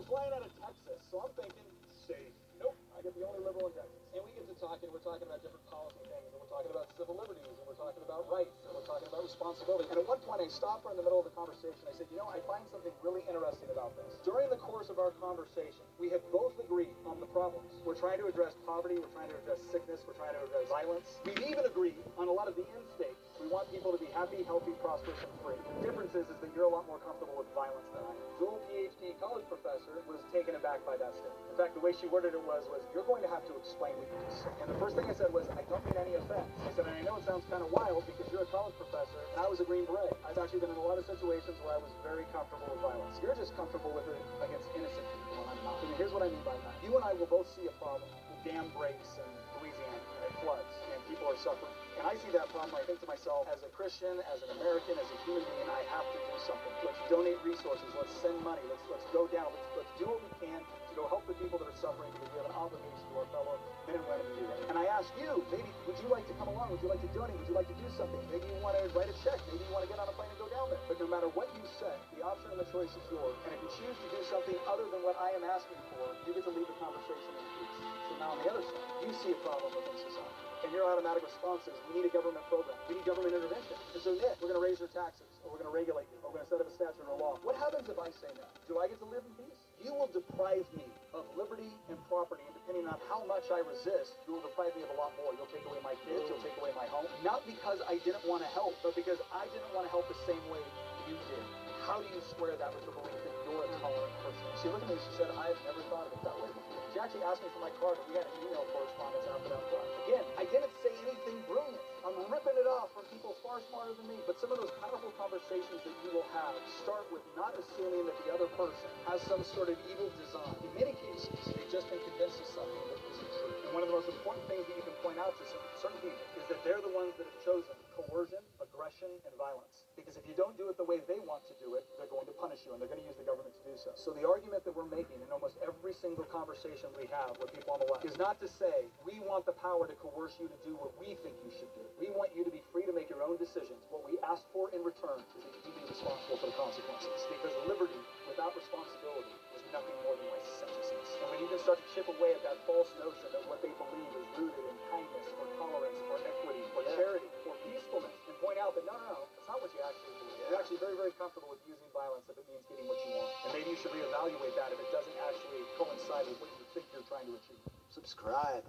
we're flying out of Texas, so I'm thinking, safe. Nope, I get the only liberal in Texas. And we get to talking, we're talking about different policy things, and we're talking about civil liberties, and we're talking about rights, and we're talking about responsibility. And at one point, I stopped her in the middle of the conversation. I said, you know, I find something really interesting about this. During the course of our conversation, we have both agreed on the problems. We're trying to address poverty, we're trying to address sickness, we're trying to address violence. We've even agreed on a lot of the end states. We want people to be happy, healthy, prosperous, and free. The difference is that you're a lot more comfortable with violence than I am. Dual PhD college professor was taken aback by that statement. In fact, the way she worded it was you're going to have to explain what you just said. And the first thing I said was, I don't mean any offense. I said, and I know it sounds kind of wild because you're a college professor, and I was a Green Beret. I've actually been in a lot of situations where I was very comfortable with violence. You're just comfortable with it against innocent people, and I'm not. And here's what I mean by that. You and I will both see a problem. The dam breaks in Louisiana, and it floods, and people are suffering. And I see that problem, I think to myself, as a Christian, as an American, as a human being, I have to do something. Let's donate resources, let's send money, let's go down, let's do what we can to go help the people that are suffering, because we have an obligation to our fellow men and women to do that. And I ask you, maybe, would you like to come along? Would you like to donate? Would you like to do something? Maybe you want to write a check. Maybe you want to get on a plane and go down there. But no matter what you say, the option and the choice is yours. And if you choose to do something other than what I am asking for, you get to leave the conversation in peace. So now on the other side, you see a problem within society. And your automatic response is, we need a government program. We need government intervention. And so, Nick, we're going to raise your taxes, or we're going to regulate you, or we're going to set up a statute or a law. What happens if I say no? Do I get to live in peace? You will deprive me of liberty and property, and depending on how much I resist, you will deprive me of a lot more. You'll take away my kids, you'll take away my home. Not because I didn't want to help, but because I didn't want to help the same way you did. How do you square that with the belief that you're a tolerant person? She looked at me and she said, I've never thought of it that way before. She actually asked me for my card, and we had an email correspondence after that class. Again, I didn't say anything brilliant. I'm ripping it off from people far smarter than me. But some of those powerful conversations that you will have start with not assuming that the other person has some sort of evil design. In many cases, they've just been convinced of something that isn't true. And one of the most important things that you can point out to certain people is that they're the ones that have chosen coercion, aggression, and violence. Because if you don't do it the way they want to do it, they're going to punish you, and they're going to use the government to do so. So the argument that we're making in almost every single conversation we have with people on the left is not to say, we want the power to coerce you to do what we think you should do. We want you to be free to make your own decisions. What we ask for in return is that you be responsible for the consequences. Because liberty without responsibility is nothing more than licentiousness. And when you can start to chip away at that false notion that what they believe is rooted in kindness or tolerance or equity or charity or peacefulness, and point out that no, that's not what you actually believe. You're actually very, very comfortable with using violence if it means getting what you want. And maybe you should reevaluate that if it doesn't actually coincide with what you think you're trying to achieve. Subscribe.